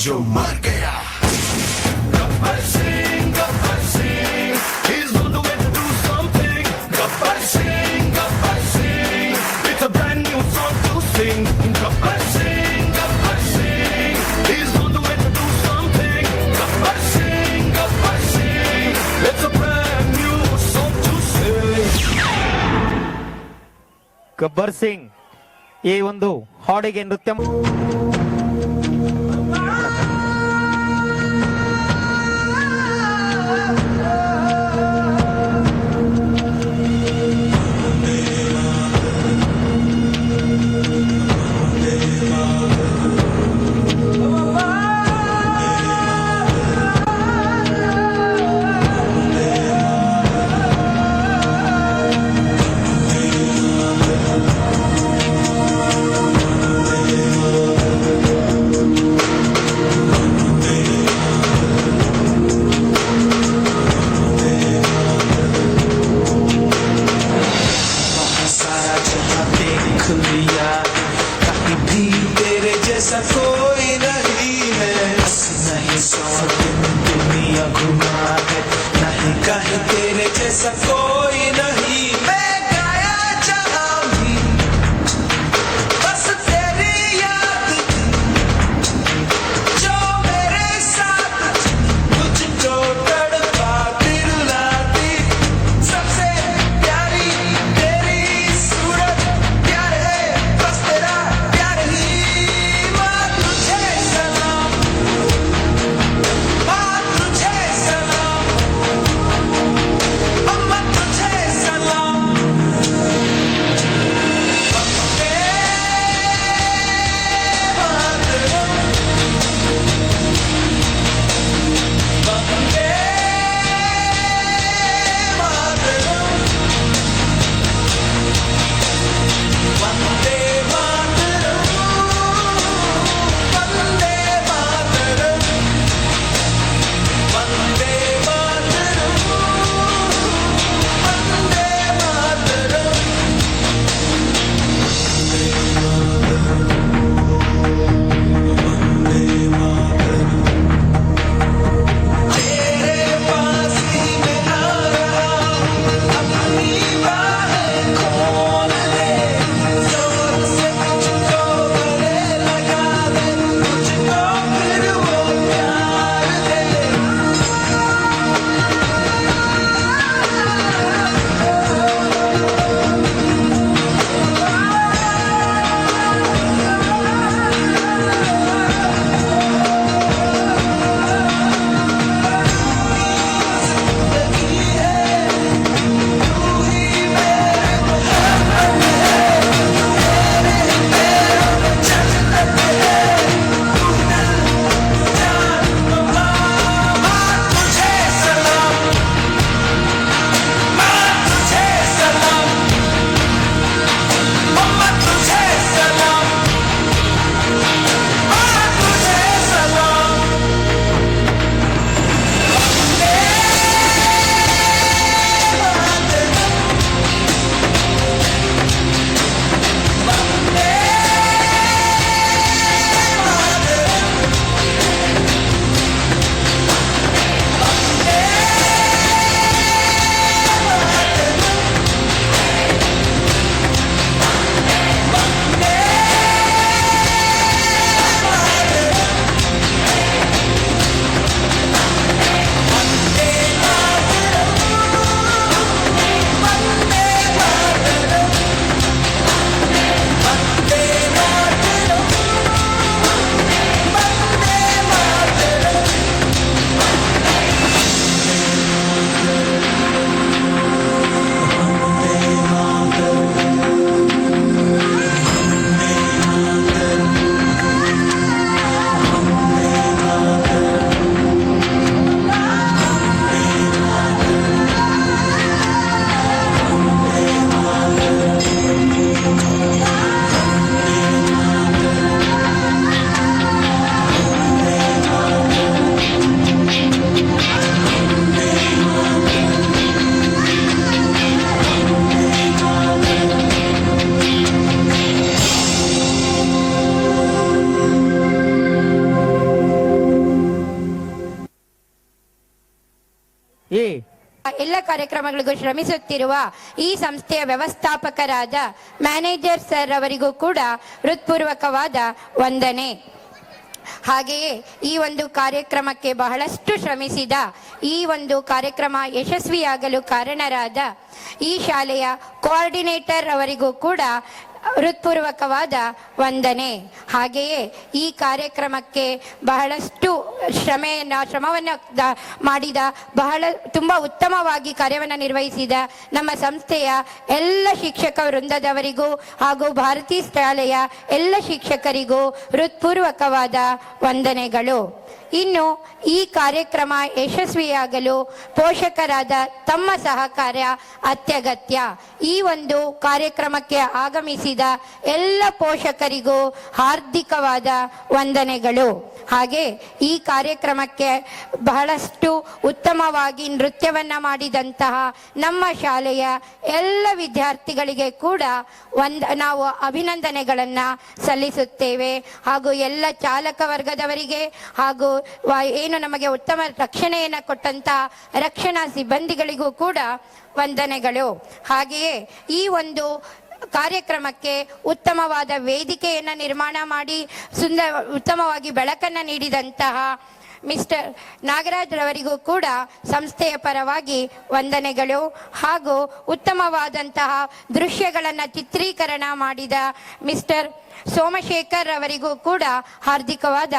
जो मर गया Gabbar Singh, he's on the way to do something. Gabbar Singh, it's a brand new song to sing. Gabbar Singh, he's on the way to do something. Gabbar Singh, it's a brand new song to sing. Gabbar Singh ಈ ಒಂದು ಹಾಡಿಗೆ ನೃತ್ಯ कोई नहीं है नहीं 100 दिन दुनिया घुमा है नहीं कहीं तेरे जैसा कोई नहीं मैं गाया जहाँ भी बस तेरी याद जो मेरे साथ मुझको तड़पा दिलाती सबसे प्यारी तेरी सूरत प्यार है बस तेरा प्यार ही ಈ ಎಲ್ಲ ಕಾರ್ಯಕ್ರಮಗಳಿಗೂ ಶ್ರಮಿಸುತ್ತಿರುವ ಈ ಸಂಸ್ಥೆಯ ವ್ಯವಸ್ಥಾಪಕರಾದ ಮ್ಯಾನೇಜರ್ ಸರ್ ಅವರಿಗೂ ಕೂಡ ಹೃತ್ಪೂರ್ವಕವಾದ ವಂದನೆ. ಹಾಗೆಯೇ ಈ ಒಂದು ಕಾರ್ಯಕ್ರಮಕ್ಕೆ ಬಹಳಷ್ಟು ಶ್ರಮಿಸಿದ, ಈ ಒಂದು ಕಾರ್ಯಕ್ರಮ ಯಶಸ್ವಿಯಾಗಲು ಕಾರಣರಾದ ಈ ಶಾಲೆಯ ಕೋಆರ್ಡಿನೇಟರ್ ಅವರಿಗೂ ಕೂಡ ಹೃತ್ಪೂರ್ವಕವಾದ ವಂದನೆ. ಹಾಗೆಯೇ ಈ ಕಾರ್ಯಕ್ರಮಕ್ಕೆ ಬಹಳಷ್ಟು ಶ್ರಮವನ್ನು ಮಾಡಿದ, ತುಂಬ ಉತ್ತಮವಾಗಿ ಕಾರ್ಯವನ್ನು ನಿರ್ವಹಿಸಿದ ನಮ್ಮ ಸಂಸ್ಥೆಯ ಎಲ್ಲ ಶಿಕ್ಷಕ ವೃಂದದವರಿಗೂ ಹಾಗೂ ಭಾರತೀ ಶಾಲೆಯ ಎಲ್ಲ ಶಿಕ್ಷಕರಿಗೂ ಹೃತ್ಪೂರ್ವಕವಾದ ವಂದನೆಗಳು. ಇನ್ನು ಈ ಕಾರ್ಯಕ್ರಮ ಯಶಸ್ವಿಯಾಗಲು ಪೋಷಕರಾದ ತಮ್ಮ ಸಹಕಾರ ಅತ್ಯಗತ್ಯ. ಈ ಒಂದು ಕಾರ್ಯಕ್ರಮಕ್ಕೆ ಆಗಮಿಸಿದ ಎಲ್ಲ ಪೋಷಕರಿಗೂ ಹಾರ್ದಿಕವಾದ ವಂದನೆಗಳು. ಹಾಗೆ ಈ ಕಾರ್ಯಕ್ರಮಕ್ಕೆ ಬಹಳಷ್ಟು ಉತ್ತಮವಾಗಿ ನೃತ್ಯವನ್ನ ಮಾಡಿದಂತಹ ನಮ್ಮ ಶಾಲೆಯ ಎಲ್ಲ ವಿದ್ಯಾರ್ಥಿಗಳಿಗೆ ಕೂಡ ನಾವು ಅಭಿನಂದನೆಗಳನ್ನು ಸಲ್ಲಿಸುತ್ತೇವೆ. ಹಾಗೂ ಎಲ್ಲ ಚಾಲಕ ವರ್ಗದವರಿಗೆ ಹಾಗೂ ಏನು ನಮಗೆ ಉತ್ತಮ ರಕ್ಷಣೆಯನ್ನು ಕೊಟ್ಟಂತಹ ರಕ್ಷಣಾ ಸಿಬ್ಬಂದಿಗಳಿಗೂ ಕೂಡ ವಂದನೆಗಳು. ಹಾಗೆಯೇ ಈ ಒಂದು ಕಾರ್ಯಕ್ರಮಕ್ಕೆ ಉತ್ತಮವಾದ ವೇದಿಕೆಯನ್ನು ನಿರ್ಮಾಣ ಮಾಡಿ ಉತ್ತಮವಾಗಿ ಬೆಳಕನ್ನು ನೀಡಿದಂತಹ ಮಿಸ್ಟರ್ ನಾಗರಾಜ್ ರವರಿಗೂ ಕೂಡ ಸಂಸ್ಥೆಯ ಪರವಾಗಿ ವಂದನೆಗಳು. ಹಾಗೂ ಉತ್ತಮವಾದಂತಹ ದೃಶ್ಯಗಳನ್ನು ಚಿತ್ರೀಕರಣ ಮಾಡಿದ ಮಿಸ್ಟರ್ ಸೋಮಶೇಖರ್ ಅವರಿಗೂ ಕೂಡ ಹಾರ್ದಿಕವಾದ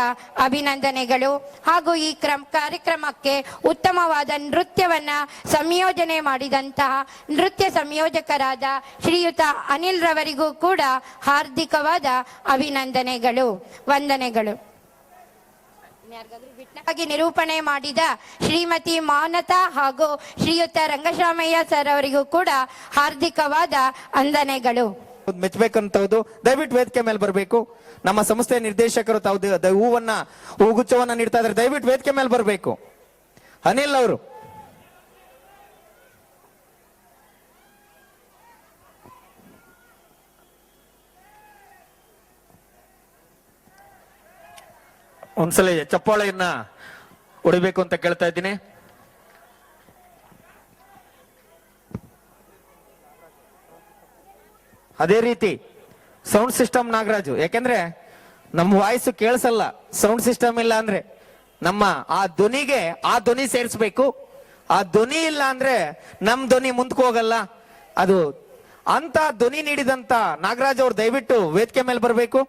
ಅಭಿನಂದನೆಗಳು. ಹಾಗೂ ಈ ಕಾರ್ಯಕ್ರಮಕ್ಕೆ ಉತ್ತಮವಾದ ನೃತ್ಯವನ್ನ ಸಂಯೋಜನೆ ಮಾಡಿದಂತಹ ನೃತ್ಯ ಸಂಯೋಜಕರಾದ ಶ್ರೀಯುತ ಅನಿಲ್ ರವರಿಗೂ ಕೂಡ ಹಾರ್ದಿಕವಾದ ಅಭಿನಂದನೆಗಳು, ವಂದನೆಗಳು. ನಿರೂಪಣೆ ಮಾಡಿದ ಶ್ರೀಮತಿ ಮಾನತಾ ಹಾಗೂ ಶ್ರೀಯುತ ರಂಗಶ್ರಾಮಯ್ಯ ಸರ್ ಅವರಿಗೂ ಕೂಡ ಹಾರ್ದಿಕವಾದ ವಂದನೆಗಳು. ಮೆಚ್ಚಬೇಕಂತದ್ದು ದಯವಿಟ್ಟು ವೇದಿಕೆ ಮೇಲೆ ಬರಬೇಕು. ನಮ್ಮ ಸಂಸ್ಥೆಯ ನಿರ್ದೇಶಕರು ತಾವು ಹೂಗುಚ್ಛವನ್ನ ನೀಡ್ತಾ ಇದ್ದಾರೆ. ದಯವಿಟ್ಟು ವೇದಿಕೆ ಮೇಲೆ ಬರಬೇಕು. ಅನಿಲ್ ಅವರು ಒಂದ್ಸಲ ಚಪ್ಪಾಳೆಯನ್ನ ಹೊಡಿಬೇಕು ಅಂತ ಕೇಳ್ತಾ ಇದ್ದೀನಿ. ಅದೇ ರೀತಿ ಸೌಂಡ್ ಸಿಸ್ಟಮ್ ನಾಗರಾಜು, ಯಾಕೆಂದ್ರೆ ನಮ್ಮ ವಾಯ್ಸ್ ಕೇಳಿಸಲ್ಲ, ಸೌಂಡ್ ಸಿಸ್ಟಮ್ ಇಲ್ಲ ಅಂದ್ರೆ ನಮ್ಮ ಆ ಧ್ವನಿಗೆ ಆ ಧ್ವನಿ ಸೇರಿಸ್ಬೇಕು. ಆ ಧ್ವನಿ ಇಲ್ಲ ಅಂದ್ರೆ ನಮ್ ಧ್ವನಿ ಮುಂದಕ್ಕೆ ಹೋಗಲ್ಲ. ಅದು ಅಂತ ಧ್ವನಿ ನೀಡಿದಂತ ನಾಗರಾಜ್ ಅವರು ದಯವಿಟ್ಟು ವೇದಿಕೆ ಮೇಲೆ ಬರಬೇಕು.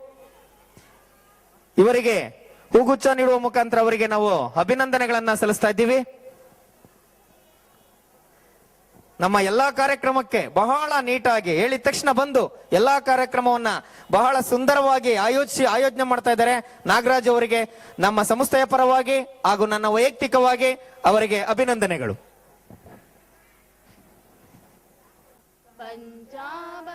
ಇವರಿಗೆ ಹೂಗುಚ್ಛ ನೀಡುವ ಮುಖಾಂತರ ಅವರಿಗೆ ನಾವು ಅಭಿನಂದನೆಗಳನ್ನ ಸಲ್ಲಿಸ್ತಾ ಇದ್ದೀವಿ. ನಮ್ಮ ಎಲ್ಲಾ ಕಾರ್ಯಕ್ರಮಕ್ಕೆ ಬಹಳ ನೀಟಾಗಿ ಹೇಳಿದ ತಕ್ಷಣ ಬಂದು ಎಲ್ಲಾ ಕಾರ್ಯಕ್ರಮವನ್ನ ಬಹಳ ಸುಂದರವಾಗಿ ಆಯೋಜನೆ ಮಾಡ್ತಾ ಇದ್ದಾರೆ ನಾಗರಾಜ್ ಅವರಿಗೆ ನಮ್ಮ ಸಂಸ್ಥೆಯ ಪರವಾಗಿ ಹಾಗೂ ನನ್ನ ವೈಯಕ್ತಿಕವಾಗಿ ಅವರಿಗೆ ಅಭಿನಂದನೆಗಳು. ಪಂಜಾಬ